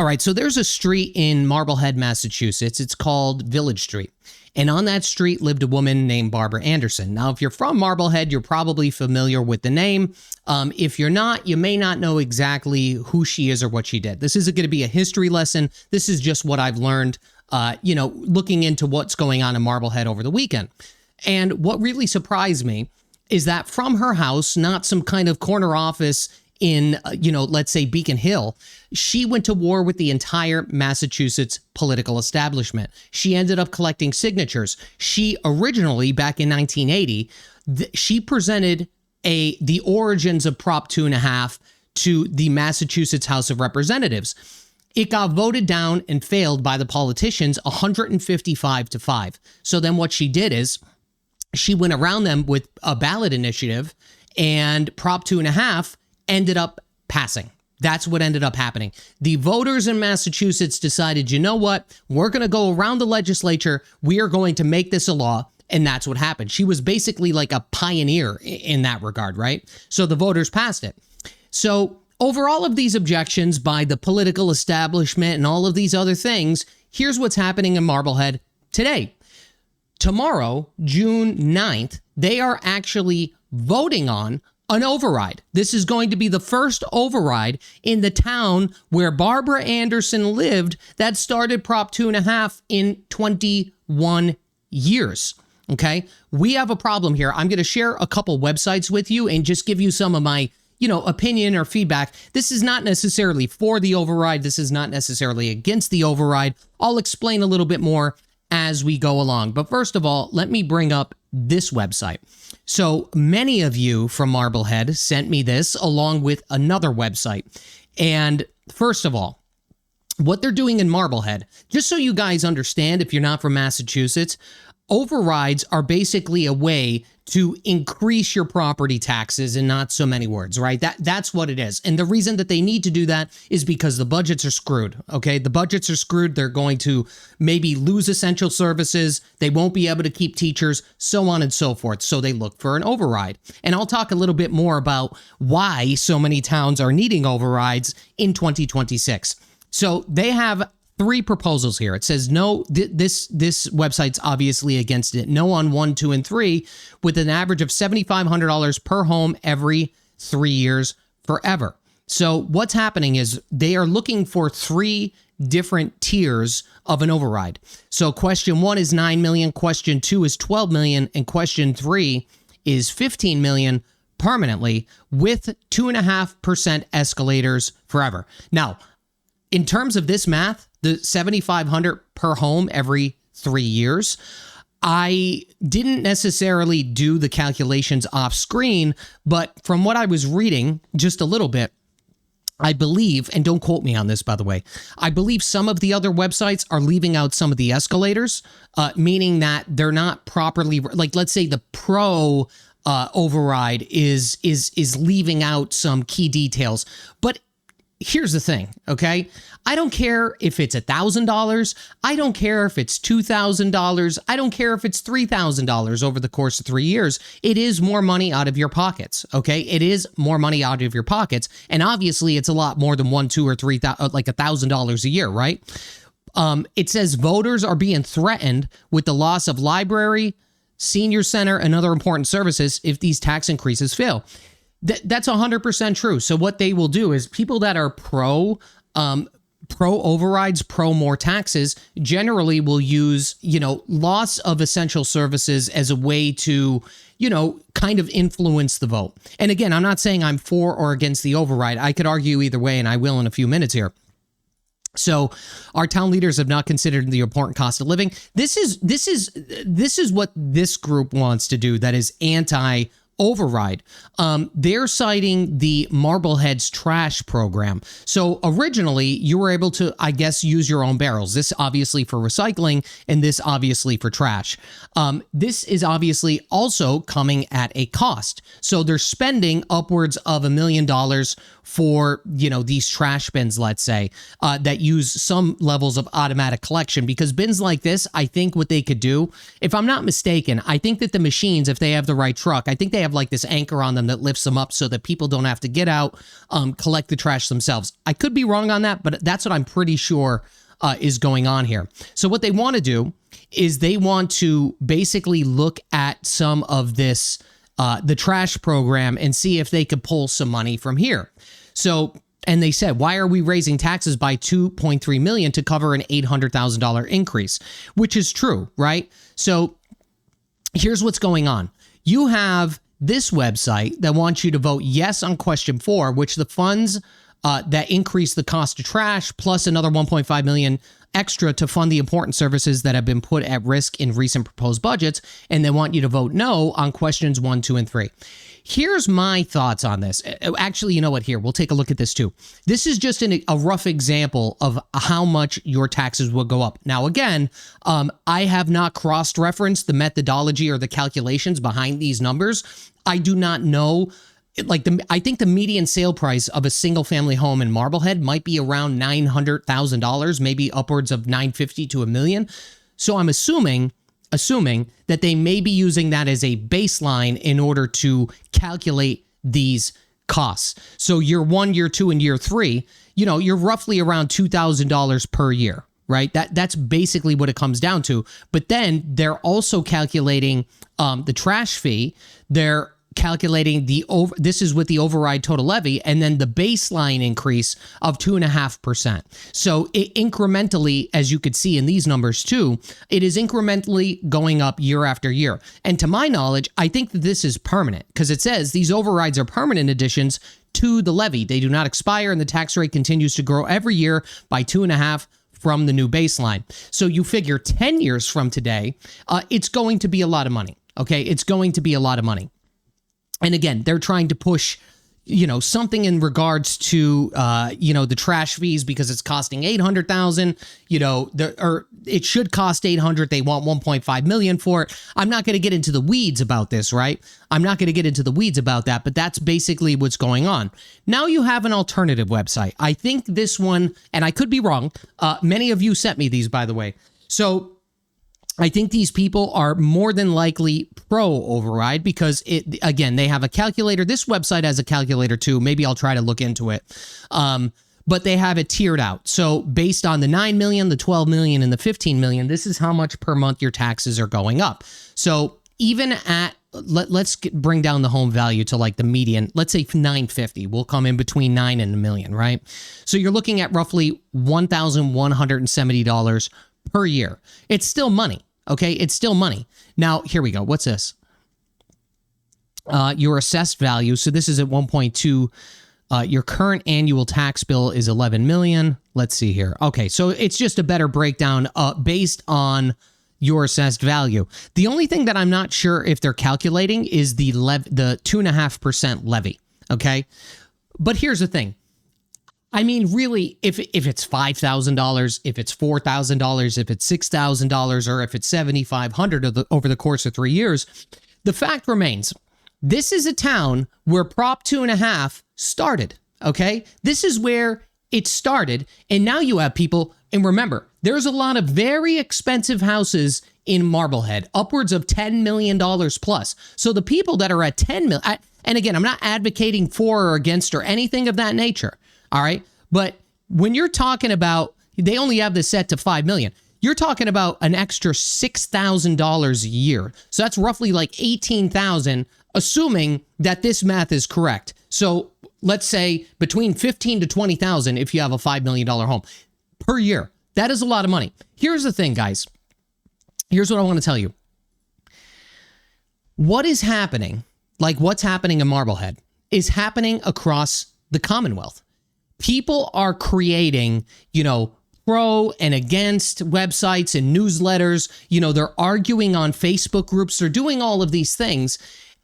All right, so there's a street in Marblehead, Massachusetts. It's called Village Street. And on that street lived a woman named Barbara Anderson. Now, if you're from Marblehead, you're probably familiar with the name. If you're not, you may not know exactly who she is or what she did. This isn't going to be a history lesson. This is just what I've learned, looking into what's going on in Marblehead over the weekend. And what really surprised me is that from her house, not some kind of corner office in, let's say Beacon Hill, she went to war with the entire Massachusetts political establishment. She ended up collecting signatures. She originally, back in 1980, she presented the origins of Prop 2.5 to the Massachusetts House of Representatives. It got voted down and failed by the politicians 155-5. So then what she did is she went around them with a ballot initiative, and Prop 2.5 ended up passing. That's what ended up happening. The voters in Massachusetts decided, you know what? We're going to go around the legislature. We are going to make this a law. And that's what happened. She was basically like a pioneer in that regard, right? So the voters passed it. So over all of these objections by the political establishment and all of these other things, here's what's happening in Marblehead today. Tomorrow, June 9th, they are actually voting on an override. This is going to be the first override in the town where Barbara Anderson lived that started Prop 2.5 in 21 years. Okay, we have a problem here. I'm going to share a couple websites with you and just give you some of my, opinion or feedback. This is not necessarily for the override. This is not necessarily against the override. I'll explain a little bit more as we go along. But first of all, let me bring up this website. So many of you from Marblehead sent me this along with another website. And first of all, what they're doing in Marblehead, just so you guys understand, if you're not from Massachusetts, overrides are basically a way to increase your property taxes in not so many words, right? That's what it is. And the reason that they need to do that is because the budgets are screwed, okay? The budgets are screwed. They're going to maybe lose essential services. They won't be able to keep teachers, so on and so forth. So they look for an override. And I'll talk a little bit more about why so many towns are needing overrides in 2026. So they have 3 proposals here. It says no, this website's obviously against it. No on 1, 2, and 3, with an average of $7,500 per home every 3 years forever. So what's happening is they are looking for 3 different tiers of an override. So question 1 is 9 million, question 2 is 12 million, and question 3 is 15 million permanently with 2.5% escalators forever. Now, in terms of this math, the $7,500 per home every 3 years, I didn't necessarily do the calculations off screen, but from what I was reading just a little bit, I believe, and don't quote me on this, by the way, I believe some of the other websites are leaving out some of the escalators, meaning that they're not properly, like let's say the pro override is leaving out some key details. But here's the thing, okay? I don't care if it's $1,000. I don't care if it's $2,000. I don't care if it's $3,000 over the course of 3 years. It is more money out of your pockets, okay? It is more money out of your pockets. And obviously, it's a lot more than $1,000, $2,000, or $3,000, like $1,000 a year, right? It says voters are being threatened with the loss of library, senior center, and other important services if these tax increases fail. That's 100% true. So what they will do is people that are pro overrides, pro more taxes, generally will use, loss of essential services as a way to, kind of influence the vote. And again, I'm not saying I'm for or against the override. I could argue either way, and I will in a few minutes here. So our town leaders have not considered the important cost of living. This is what this group wants to do. That is anti-override. They're citing the Marblehead's trash program. So originally you were able to, I guess, use your own barrels. This obviously for recycling and this obviously for trash. This is obviously also coming at a cost. So they're spending upwards of $1 million for, these trash bins, let's say, that use some levels of automatic collection, because bins like this, I think what they could do, if I'm not mistaken, I think that the machines, if they have the right truck, I think they have have like this anchor on them that lifts them up so that people don't have to get out, collect the trash themselves. I could be wrong on that, but that's what I'm pretty sure is going on here. So what they want to do is they want to basically look at some of this, the trash program, and see if they could pull some money from here. So, and they said, why are we raising taxes by $2.3 million to cover an $800,000 increase? Which is true, right? So here's what's going on. You have this website that wants you to vote yes on question 4, which the funds that increase the cost of trash plus another $1.5 million extra to fund the important services that have been put at risk in recent proposed budgets. And they want you to vote no on questions 1, 2, and 3. Here's my thoughts on this. Actually, you know what? Here, we'll take a look at this too. This is just a rough example of how much your taxes will go up. Now, again, I have not cross-referenced the methodology or the calculations behind these numbers. I do not know. I think the median sale price of a single family home in Marblehead might be around $900,000, maybe upwards of $950,000 to $1 million. So I'm assuming that they may be using that as a baseline in order to calculate these costs. So year 1, year 2, and year 3, you're roughly around $2,000 per year, right? That's basically what it comes down to. But then they're also calculating the trash fee. They're calculating this is with the override total levy, and then the baseline increase of 2.5%. So it incrementally, as you could see in these numbers too, it is incrementally going up year after year. And to my knowledge, I think that this is permanent because it says these overrides are permanent additions to the levy. They do not expire, and the tax rate continues to grow every year by 2.5% from the new baseline. So you figure 10 years from today, it's going to be a lot of money. Okay, it's going to be a lot of money. And again, they're trying to push, something in regards to, the trash fees because it's costing $800,000, or it should cost $800,000. They want $1.5 million for it. I'm not going to get into the weeds about this, right? I'm not going to get into the weeds about that, but that's basically what's going on. Now you have an alternative website. I think this one, and I could be wrong. Many of you sent me these, by the way. So I think these people are more than likely pro override because they have a calculator. This website has a calculator too. Maybe I'll try to look into it. But they have it tiered out. So based on the 9 million, the 12 million, and the 15 million, this is how much per month your taxes are going up. So even at, let's bring down the home value to like the median, let's say 950, we'll come in between 9 and a million, right? So you're looking at roughly $1,170 per year. It's still money. Okay, it's still money. Now, here we go. What's this? Your assessed value. So this is at 1.2. Your current annual tax bill is 11 million. Let's see here. Okay, so it's just a better breakdown based on your assessed value. The only thing that I'm not sure if they're calculating is the 2.5% levy. Okay, but here's the thing. I mean, really, if it's $5,000, if it's $4,000, if it's $6,000, or if it's $7,500 over the course of 3 years, the fact remains, this is a town where Prop 2.5 started, okay? This is where it started, and now you have people, and remember, there's a lot of very expensive houses in Marblehead, upwards of $10 million plus. So the people that are at 10 million, and again, I'm not advocating for or against or anything of that nature. All right. But when you're talking about, they only have this set to 5 million. You're talking about an extra $6,000 a year. So that's roughly like 18,000, assuming that this math is correct. So let's say between 15 to 20,000 if you have a $5 million home per year. That is a lot of money. Here's the thing, guys. Here's what I want to tell you. What is happening, like what's happening in Marblehead, is happening across the Commonwealth. People are creating, pro and against websites and newsletters. They're arguing on Facebook groups. They're doing all of these things.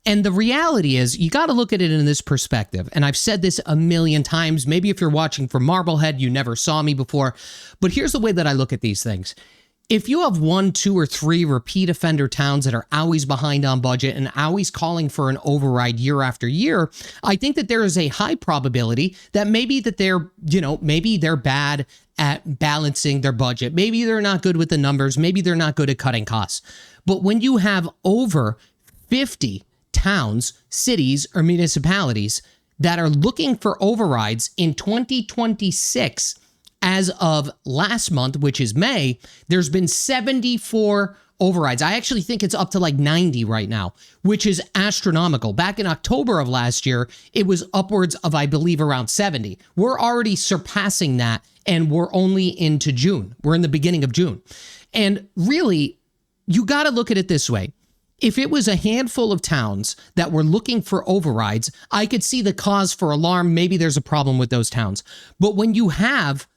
And the reality is you got to look at it in this perspective. And I've said this a million times. Maybe if you're watching from Marblehead, you never saw me before. But here's the way that I look at these things. If you have 1, 2, or 3 repeat offender towns that are always behind on budget and always calling for an override year after year, I think that there is a high probability that maybe they're bad at balancing their budget. Maybe they're not good with the numbers. Maybe they're not good at cutting costs. But when you have over 50 towns, cities, or municipalities that are looking for overrides in 2026. As of last month, which is May, there's been 74 overrides. I actually think it's up to like 90 right now, which is astronomical. Back in October of last year, it was upwards of, I believe, around 70. We're already surpassing that, and we're only into June. We're in the beginning of June. And really, you got to look at it this way. If it was a handful of towns that were looking for overrides, I could see the cause for alarm. Maybe there's a problem with those towns. But when you have,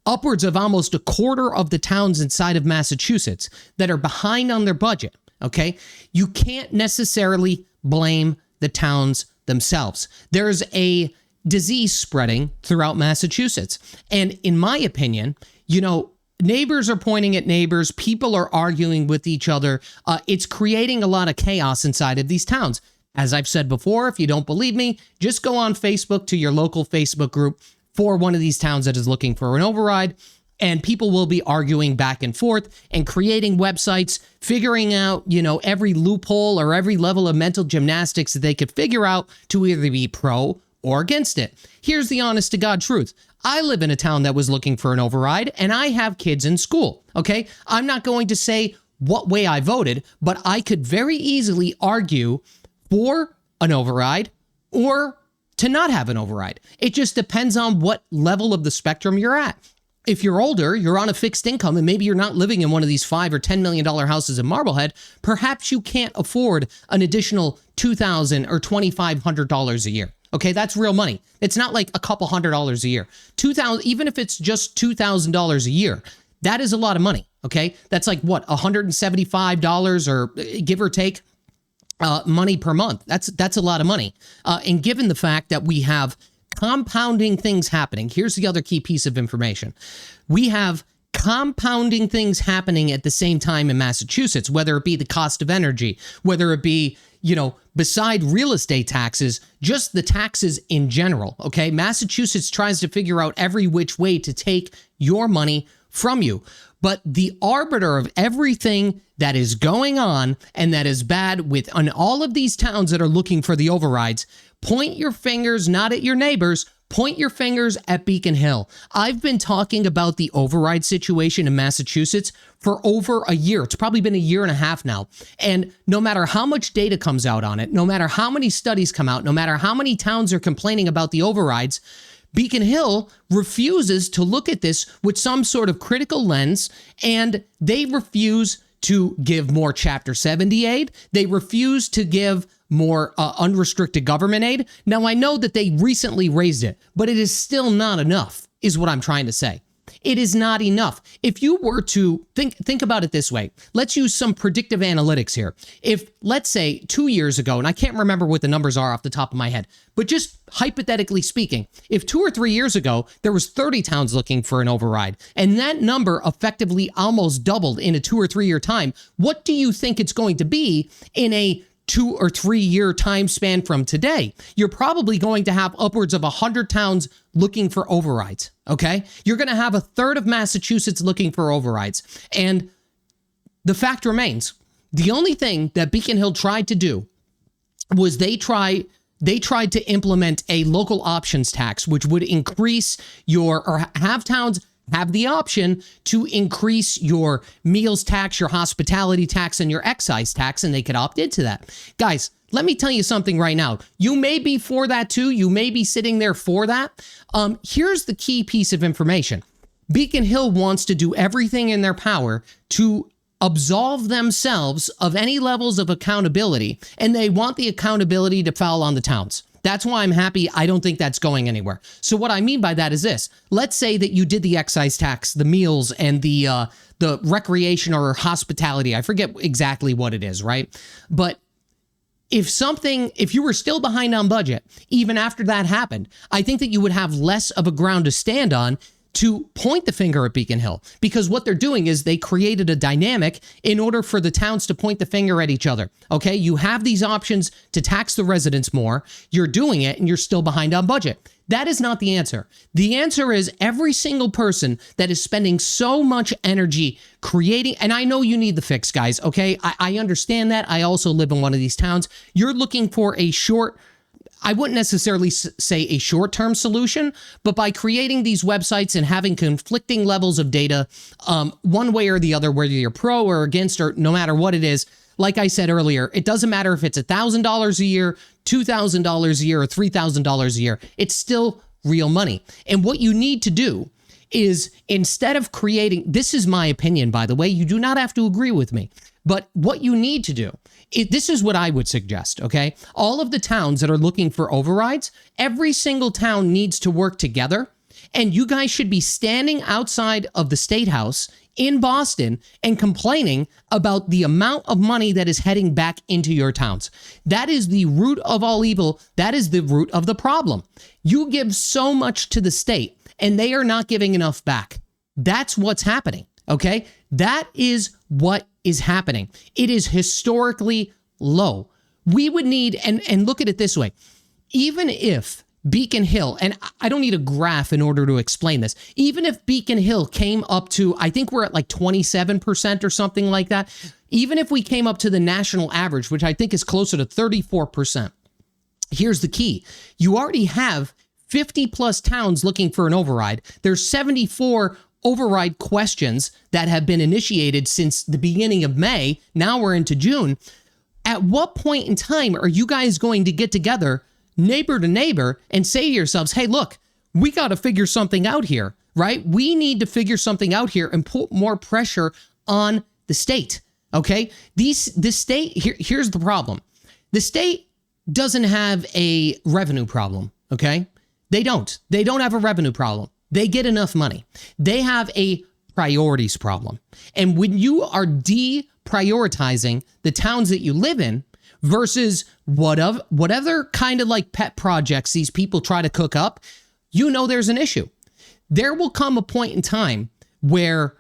upwards of almost a quarter of the towns inside of Massachusetts that are behind on their budget, okay, you can't necessarily blame the towns themselves. There's a disease spreading throughout Massachusetts. And in my opinion, neighbors are pointing at neighbors. People are arguing with each other. It's creating a lot of chaos inside of these towns. As I've said before, if you don't believe me, just go on Facebook to your local Facebook group for one of these towns that is looking for an override, and people will be arguing back and forth and creating websites, figuring out, every loophole or every level of mental gymnastics that they could figure out to either be pro or against it. Here's the honest to God truth. I live in a town that was looking for an override, and I have kids in school, okay? I'm not going to say what way I voted, but I could very easily argue for an override or to not have an override. It just depends on what level of the spectrum you're at. If you're older, you're on a fixed income, and maybe you're not living in one of these $5 or $10 million houses in Marblehead, perhaps you can't afford an additional $2,000 or $2,500 a year. Okay, that's real money. It's not like a couple $100 a year. Even if it's just $2,000 a year, that is a lot of money. Okay, that's like what, $175 or give or take money per month. That's a lot of money. And given the fact that we have compounding things happening, here's the other key piece of information. We have compounding things happening at the same time in Massachusetts, whether it be the cost of energy, whether it be, beside real estate taxes, just the taxes in general. Okay. Massachusetts tries to figure out every which way to take your money from you. But the arbiter of everything that is going on and that is bad on all of these towns that are looking for the overrides, point your fingers not at your neighbors, point your fingers at Beacon Hill. I've been talking about the override situation in Massachusetts for over a year. It's probably been a year and a half now. And no matter how much data comes out on it, no matter how many studies come out, no matter how many towns are complaining about the overrides, Beacon Hill refuses to look at this with some sort of critical lens, and they refuse to give more Chapter 70 aid. They refuse to give more unrestricted government aid. Now, I know that they recently raised it, but it is still not enough, is what I'm trying to say. It is not enough. If you were to think about it this way, let's use some predictive analytics here. If, let's say, 2 years ago, and I can't remember what the numbers are off the top of my head, but just hypothetically speaking, if 2 or 3 years ago, there was 30 towns looking for an override, and that number effectively almost doubled in a 2 or 3 year time, what do you think it's going to be in a 2 or 3 year time span from today? You're probably going to have upwards of 100 towns looking for overrides, okay? You're going to have a third of Massachusetts looking for overrides. And the fact remains, the only thing that Beacon Hill tried to do was they tried to implement a local options tax, which would increase or have towns have the option to increase your meals tax, your hospitality tax, and your excise tax, and they could opt into that. Guys, let me tell you something right now. You may be for that too. You may be sitting there for that. Here's the key piece of information. Beacon Hill wants to do everything in their power to absolve themselves of any levels of accountability, and they want the accountability to fall on the towns. That's why I'm happy. I don't think that's going anywhere. So what I mean by that is this. Let's say that you did the excise tax, the meals, and the recreation or hospitality. I forget exactly what it is, right? But if you were still behind on budget, even after that happened, I think that you would have less of a ground to stand on to point the finger at Beacon Hill, because what they're doing is they created a dynamic in order for the towns to point the finger at each other. Okay, you have these options to tax the residents more. You're doing it and you're still behind on budget. That is not the answer. The answer is every single person that is spending so much energy creating, and I know you need the fix, guys, okay? I understand that. I also live in one of these towns. You're looking for a short, I wouldn't necessarily say a short-term solution, but by creating these websites and having conflicting levels of data, one way or the other, whether you're pro or against or no matter what it is, like I said earlier, it doesn't matter if it's $1,000 a year, $2,000 a year, or $3,000 a year. It's still real money. And what you need to do is, instead of creating, this is my opinion, by the way, you do not have to agree with me, but what you need to do, this is what I would suggest, okay? All of the towns that are looking for overrides, every single town needs to work together, and you guys should be standing outside of the State House in Boston and complaining about the amount of money that is heading back into your towns. That is the root of all evil. That is the root of the problem. You give so much to the state, and they are not giving enough back. That's what's happening, okay? That is what is happening. It is historically low. We would need, and look at it this way, even if Beacon Hill, and I don't need a graph in order to explain this, even if Beacon Hill came up to, I think we're at like 27% or something like that, even if we came up to the national average, which I think is closer to 34%, here's the key. You already have 50 plus towns looking for an override. There's 74 override questions that have been initiated since the beginning of May. Now we're into June. At what point in time are you guys going to get together, neighbor to neighbor, and say to yourselves, hey, look, we got to figure something out here, right? We need to figure something out here and put more pressure on the state, okay? The state, here's the problem. The state doesn't have a revenue problem, okay? They don't have a revenue problem. They get enough money. They have a priorities problem. And when you are deprioritizing the towns that you live in versus whatever kind of like pet projects these people try to cook up, you know there's an issue. There will come a point in time where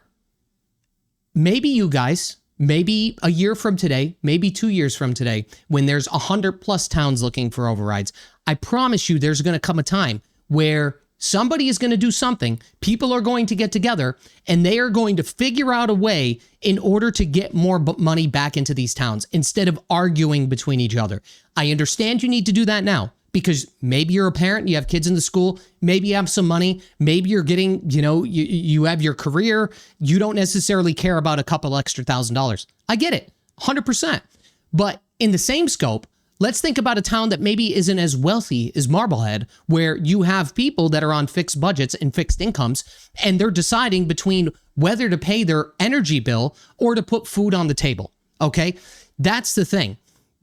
maybe you guys, maybe a year from today, maybe 2 years from today, when there's 100 plus towns looking for overrides, I promise you there's going to come a time where somebody is going to do something, people are going to get together, and they are going to figure out a way in order to get more money back into these towns instead of arguing between each other. I understand you need to do that now because maybe you're a parent, you have kids in the school, maybe you have some money, maybe you're getting, you have your career, you don't necessarily care about a couple extra $1,000. I get it, 100%. But in the same scope, let's think about a town that maybe isn't as wealthy as Marblehead, where you have people that are on fixed budgets and fixed incomes, and they're deciding between whether to pay their energy bill or to put food on the table, okay? That's the thing.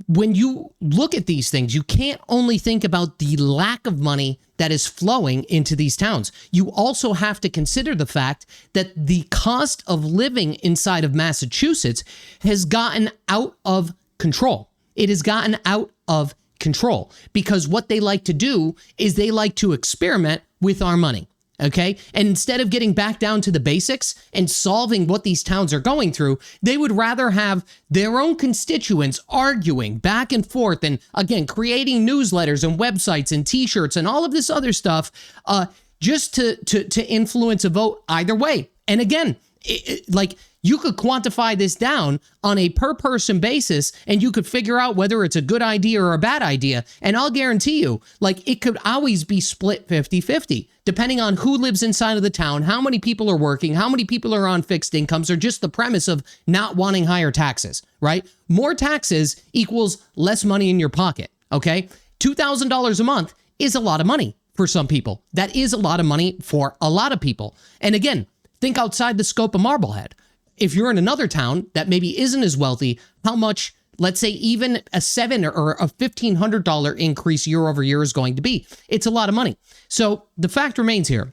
When you look at these things, you can't only think about the lack of money that is flowing into these towns. You also have to consider the fact that the cost of living inside of Massachusetts has gotten out of control. It has gotten out of control because what they like to do is they like to experiment with our money, okay? And instead of getting back down to the basics and solving what these towns are going through, they would rather have their own constituents arguing back and forth and, again, creating newsletters and websites and T-shirts and all of this other stuff just to influence a vote either way. And again, you could quantify this down on a per person basis and you could figure out whether it's a good idea or a bad idea. And I'll guarantee you, it could always be split 50-50, depending on who lives inside of the town, how many people are working, how many people are on fixed incomes, or just the premise of not wanting higher taxes, right? More taxes equals less money in your pocket, okay? $2,000 a month is a lot of money for some people. That is a lot of money for a lot of people. And again, think outside the scope of Marblehead. If you're in another town that maybe isn't as wealthy, how much, let's say even a $700 or a $1,500 increase year over year is going to be? It's a lot of money. So the fact remains here.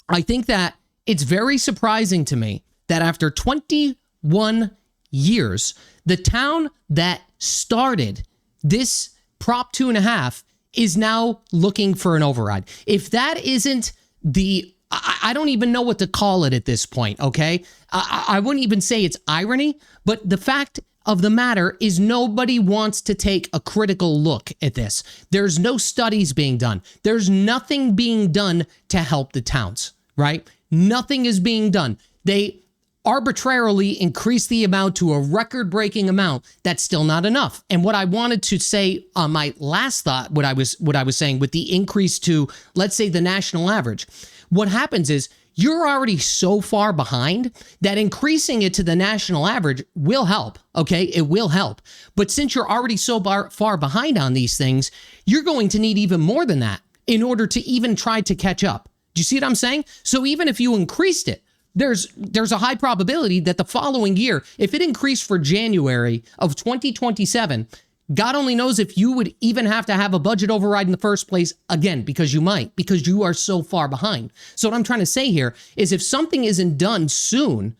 I think that it's very surprising to me that after 21 years, the town that started this Prop 2.5 is now looking for an override. If that isn't the I don't even know what to call it at this point, okay? I wouldn't even say it's irony, but the fact of the matter is nobody wants to take a critical look at this. There's no studies being done. There's nothing being done to help the towns, right? Nothing is being done. They arbitrarily increase the amount to a record-breaking amount. That's still not enough. And what I wanted to say on my last thought, what I was saying with the increase to, let's say, the national average, what happens is you're already so far behind that increasing it to the national average will help, okay? It will help. But since you're already so far behind on these things, you're going to need even more than that in order to even try to catch up. Do you see what I'm saying? So even if you increased it, there's a high probability that the following year, if it increased for January of 2027, God only knows if you would even have to have a budget override in the first place again, because you might, because you are so far behind. So what I'm trying to say here is if something isn't done soon,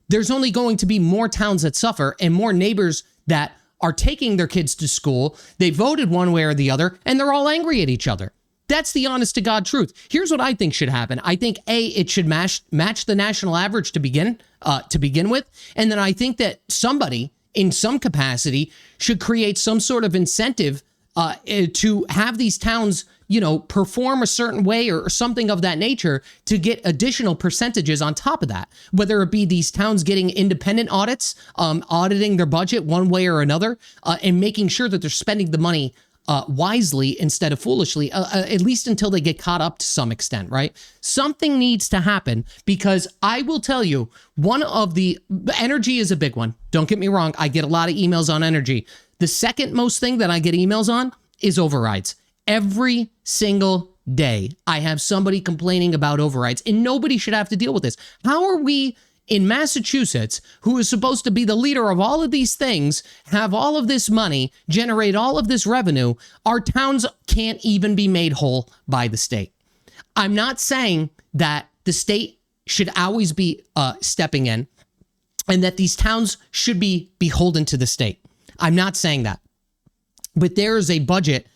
there's only going to be more towns that suffer and more neighbors that are taking their kids to school. They voted one way or the other, and they're all angry at each other. That's the honest to God truth. Here's what I think should happen. I think it should match the national average to begin with. And then I think that somebody in some capacity should create some sort of incentive to have these towns, perform a certain way or something of that nature to get additional percentages on top of that. Whether it be these towns getting independent audits, auditing their budget one way or another, and making sure that they're spending the money wisely instead of foolishly, at least until they get caught up to some extent, right? Something needs to happen because I will tell you, energy is a big one. Don't get me wrong. I get a lot of emails on energy. The second most thing that I get emails on is overrides. Every single day, I have somebody complaining about overrides, and nobody should have to deal with this. How are we in Massachusetts, who is supposed to be the leader of all of these things, have all of this money, generate all of this revenue? Our towns can't even be made whole by the state. I'm not saying that the state should always be stepping in and that these towns should be beholden to the state. I'm not saying that. But there is a budget,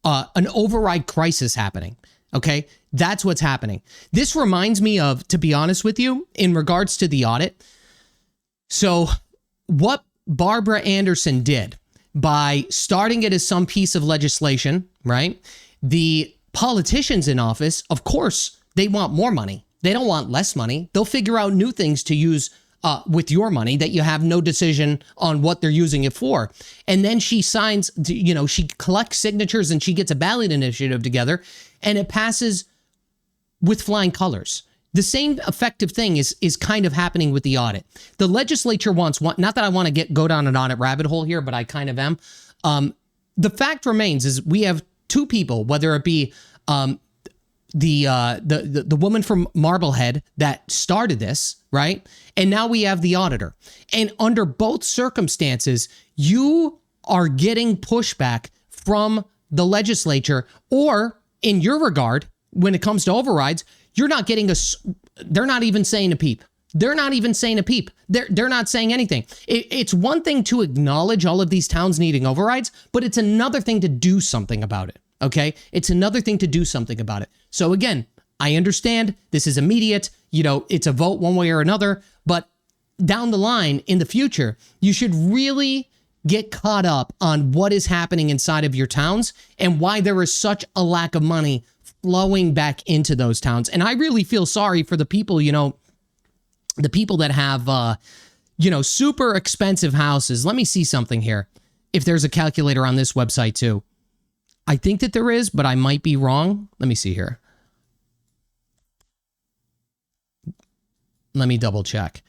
an override crisis happening. Okay, that's what's happening. This reminds me of, to be honest with you, in regards to the audit. So what Barbara Anderson did by starting it as some piece of legislation, right? The politicians in office, of course, they want more money. They don't want less money. They'll figure out new things to use with your money that you have no decision on what they're using it for. And then she signs, she collects signatures and she gets a ballot initiative together and it passes with flying colors. The same effective thing is kind of happening with the audit. The legislature wants one, not that I want to go down an audit rabbit hole here, but I kind of am. The fact remains is we have two people, whether it be the woman from Marblehead that started this, right? And now we have the auditor. And under both circumstances, you are getting pushback from the legislature, or in your regard, when it comes to overrides, you're not getting they're not even saying a peep. They're not even saying a peep. They're not saying anything. It's one thing to acknowledge all of these towns needing overrides, but it's another thing to do something about it. Okay? It's another thing to do something about it. So again, I understand this is immediate. It's a vote one way or another, but down the line in the future, you should really get caught up on what is happening inside of your towns and why there is such a lack of money flowing back into those towns. And I really feel sorry for the people, the people that have, super expensive houses. Let me see something here. If there's a calculator on this website too. I think that there is, but I might be wrong. Let me see here. Let me double check.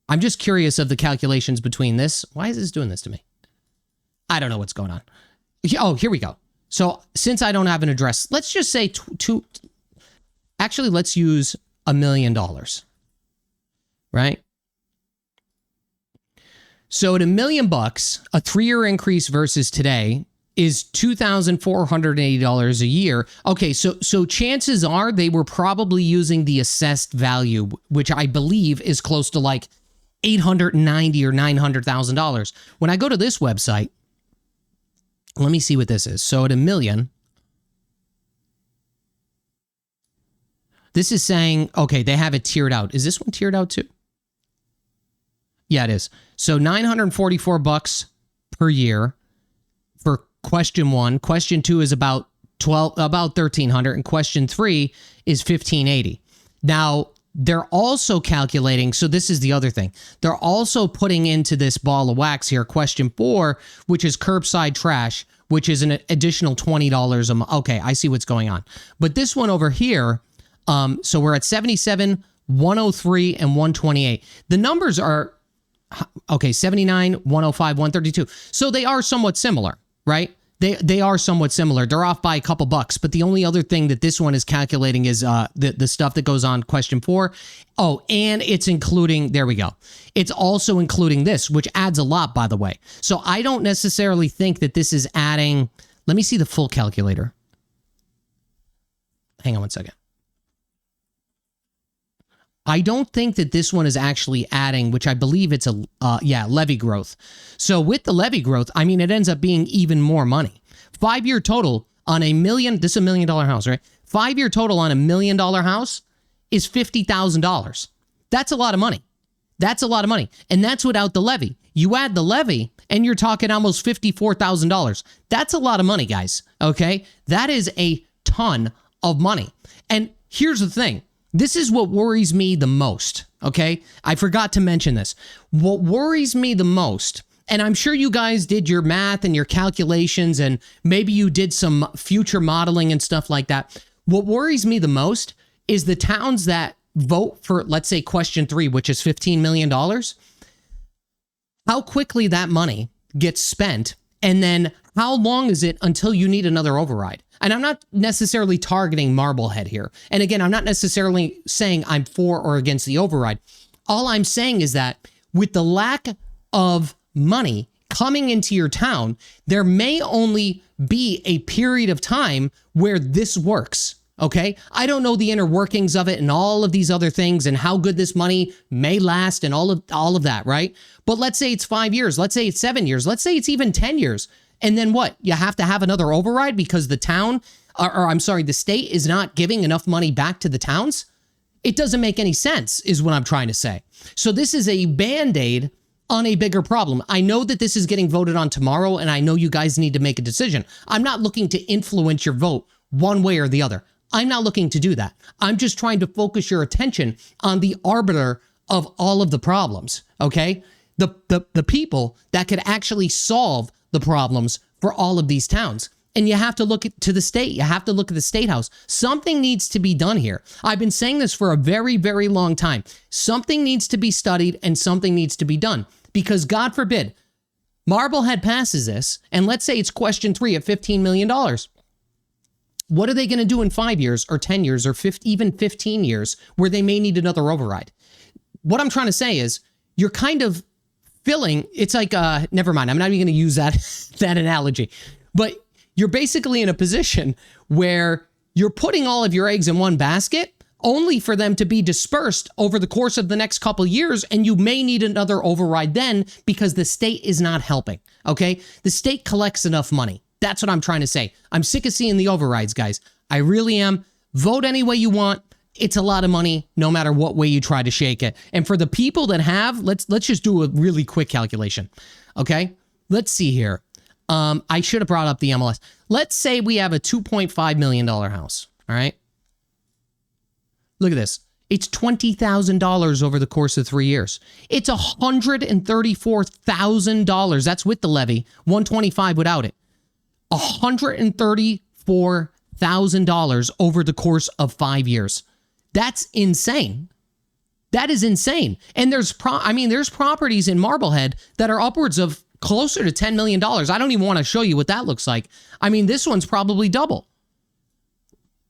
I'm just curious of the calculations between this. Why is this doing this to me? I don't know what's going on. Oh, here we go. So since I don't have an address, let's just say actually, let's use $1 million, right? So at $1 million, a 3-year increase versus today is $2,480 a year. Okay, so chances are they were probably using the assessed value, which I believe is close to like $890,000 or $900,000. When I go to this website, let me see what this is. So at $1 million, This is saying, okay, they have it tiered out. Is this one tiered out too? Yeah, it is. So $944 per year for question 1. Question 2 is about $1,300, and question 3 is $1,580. Now, they're also calculating, so this is the other thing. They're also putting into this ball of wax here, question 4, which is curbside trash, which is an additional $20 a month. Okay, I see what's going on. But this one over here, so we're at 77, 103, and 128. The numbers are, okay, 79, 105, 132. So they are somewhat similar, right? They are somewhat similar. They're off by a couple bucks, but the only other thing that this one is calculating is the stuff that goes on question 4. Oh, and it's including, there we go. It's also including this, which adds a lot, by the way. So I don't necessarily think that this is adding, let me see the full calculator. Hang on one second. I don't think that this one is actually adding, which I believe it's levy growth. So with the levy growth, I mean, it ends up being even more money. 5-year total on this is $1 million house, right? 5-year total on $1 million house is $50,000. That's a lot of money. That's a lot of money. And that's without the levy. You add the levy and you're talking almost $54,000. That's a lot of money, guys. Okay. That is a ton of money. And here's the thing. This is what worries me the most, okay? I forgot to mention this. What worries me the most, and I'm sure you guys did your math and your calculations, and maybe you did some future modeling and stuff like that. What worries me the most is the towns that vote for, let's say, question 3, which is $15 million, how quickly that money gets spent, and then how long is it until you need another override? And I'm not necessarily targeting Marblehead here. And again, I'm not necessarily saying I'm for or against the override. All I'm saying is that with the lack of money coming into your town, there may only be a period of time where this works. Okay? I don't know the inner workings of it and all of these other things and how good this money may last and all of that, right? But let's say it's 5 years. Let's say it's 7 years. Let's say it's even 10 years. And then what? You have to have another override because the town, the state is not giving enough money back to the towns? It doesn't make any sense, is what I'm trying to say. So this is a Band-Aid on a bigger problem. I know that this is getting voted on tomorrow, and I know you guys need to make a decision. I'm not looking to influence your vote one way or the other. I'm not looking to do that. I'm just trying to focus your attention on the arbiter of all of the problems, okay? The people that could actually solve the problems for all of these towns. And you have to look to the state. You have to look at the state house. Something needs to be done here. I've been saying this for a very, very long time. Something needs to be studied and something needs to be done. Because God forbid, Marblehead passes this, and let's say it's question 3 at $15 million. What are they going to do in 5 years or 10 years or even 15 years where they may need another override? What I'm trying to say is you're kind of it's like, never mind. I'm not even going to use that analogy, but you're basically in a position where you're putting all of your eggs in one basket only for them to be dispersed over the course of the next couple of years. And you may need another override then because the state is not helping. Okay. The state collects enough money. That's what I'm trying to say. I'm sick of seeing the overrides, guys. I really am. Vote any way you want. It's a lot of money, no matter what way you try to shake it. And for the people that have, let's just do a really quick calculation. Okay, let's see here. I should have brought up the MLS. Let's say we have a $2.5 million house. All right. Look at this. It's $20,000 over the course of 3 years. It's $134,000. That's with the levy. $125,000 without it. $134,000 over the course of 5 years. That's insane. That is insane. And there's properties in Marblehead that are upwards of closer to $10 million. I don't even want to show you what that looks like. I mean, this one's probably double.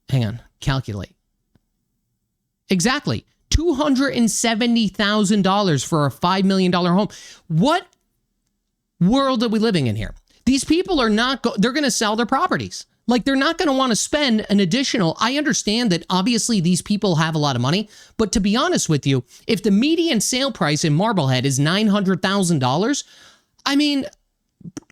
Hang on, calculate. Exactly. $270,000 for a $5 million home. What world are we living in here? These people are not, they're going to sell their properties. Like, they're not going to want to spend an additional, I understand that obviously these people have a lot of money, but to be honest with you, if the median sale price in Marblehead is $900,000, I mean,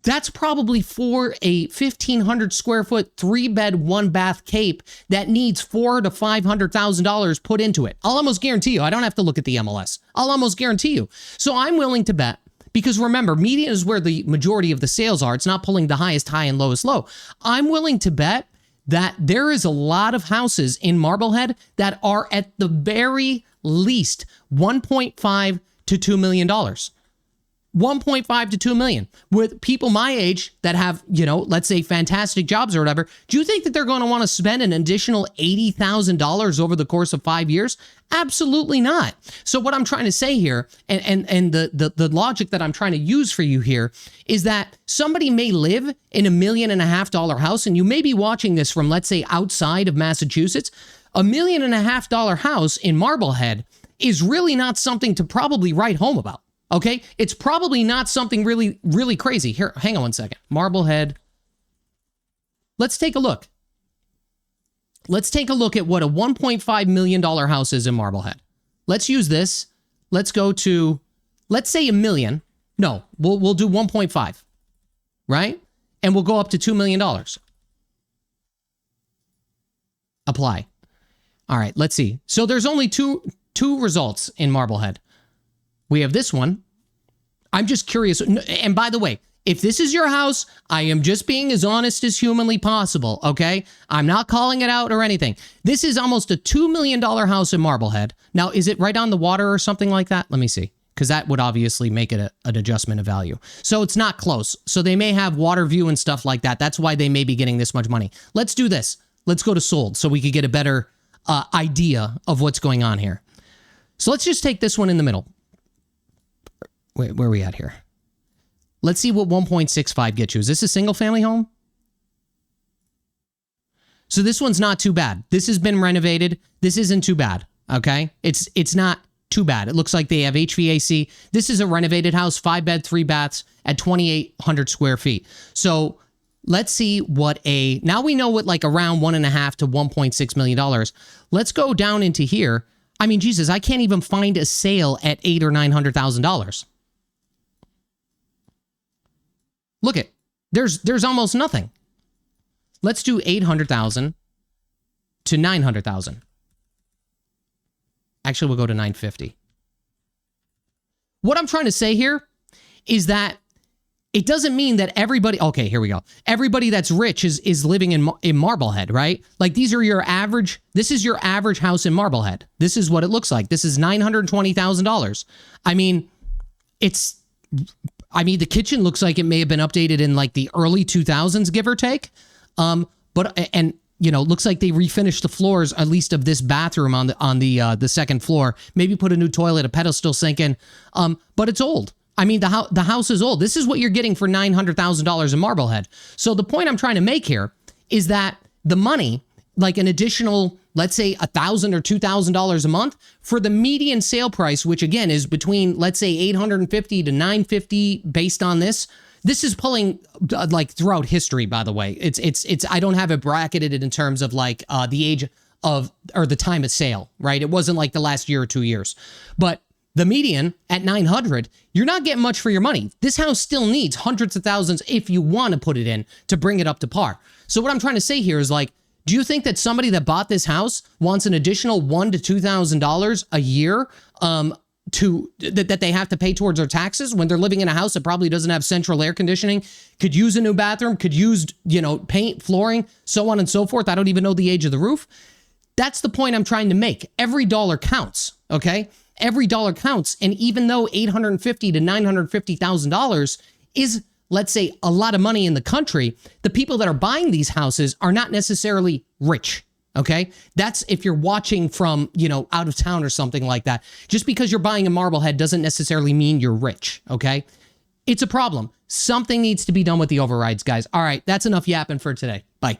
That's probably for a 1,500 square foot, 3-bed, 1-bath cape that needs $400,000 to $500,000 put into it. I'll almost guarantee you. I don't have to look at the MLS. I'll almost guarantee you. So I'm willing to bet, because remember, median is where the majority of the sales are. It's not pulling the highest high and lowest low. I'm willing to bet that there is a lot of houses in Marblehead that are at the very least $1.5 to $2 million. 1.5 to 2 million with people my age that have, let's say fantastic jobs or whatever. Do you think that they're going to want to spend an additional $80,000 over the course of 5 years? Absolutely not. So what I'm trying to say here, and the logic that I'm trying to use for you here, is that somebody may live in $1.5 million house, and you may be watching this from, let's say, outside of Massachusetts. $1.5 million house in Marblehead is really not something to probably write home about. Okay, it's probably not something really, really crazy. Here, hang on one second. Marblehead. Let's take a look. Let's take a look at what a $1.5 million house is in Marblehead. Let's use this. Let's go to, let's say $1 million. No, we'll do 1.5, right? And we'll go up to $2 million. Apply. All right, let's see. So there's only two results in Marblehead. We have this one. I'm just curious. And by the way, if this is your house, I am just being as honest as humanly possible, okay? I'm not calling it out or anything. This is almost a $2 million house in Marblehead. Now, is it right on the water or something like that? Let me see, because that would obviously make it an adjustment of value. So it's not close. So they may have water view and stuff like that. That's why they may be getting this much money. Let's do this. Let's go to sold so we could get a better idea of what's going on here. So let's just take this one in the middle. Wait, where are we at here? Let's see what 1.65 gets you. Is this a single family home? So this one's not too bad. This has been renovated. This isn't too bad, okay? It's not too bad. It looks like they have HVAC. This is a renovated house, 5-bed, 3 baths at 2,800 square feet. So let's see what now we know what like around $1.5 to $1.6 million. Let's go down into here. I mean, Jesus, I can't even find a sale at $800,000 or $900,000. Look it, there's almost nothing. Let's do 800,000 to 900,000. Actually, we'll go to 950. What I'm trying to say here is that it doesn't mean that everybody, okay, here we go. Everybody that's rich is living in Marblehead, right? Like this is your average house in Marblehead. This is what it looks like. This is $920,000. I mean, the kitchen looks like it may have been updated in like the early 2000s, give or take. Looks like they refinished the floors, at least of this bathroom on the second floor. Maybe put a new toilet, a pedestal sink in. But it's old. I mean, the house is old. This is what you're getting for $900,000 in Marblehead. So the point I'm trying to make here is that the money, like an additional, let's say $1,000 or $2,000 a month for the median sale price, which again is between, let's say $850 to $950 based on this. This is pulling like throughout history, by the way. It's I don't have it bracketed in terms of like the age of or the time of sale, right? It wasn't like the last year or 2 years, but the median at 900, you're not getting much for your money. This house still needs hundreds of thousands if you want to put it in to bring it up to par. So what I'm trying to say here is like, do you think that somebody that bought this house wants an additional $1,000 to $2,000 a year that they have to pay towards their taxes when they're living in a house that probably doesn't have central air conditioning, could use a new bathroom, could use, paint, flooring, so on and so forth? I don't even know the age of the roof. That's the point I'm trying to make. Every dollar counts, okay? Every dollar counts. And even though $850,000 to $950,000 is, let's say, a lot of money in the country, the people that are buying these houses are not necessarily rich, okay? That's if you're watching from, out of town or something like that. Just because you're buying a Marblehead doesn't necessarily mean you're rich, okay? It's a problem. Something needs to be done with the overrides, guys. All right, that's enough yapping for today. Bye.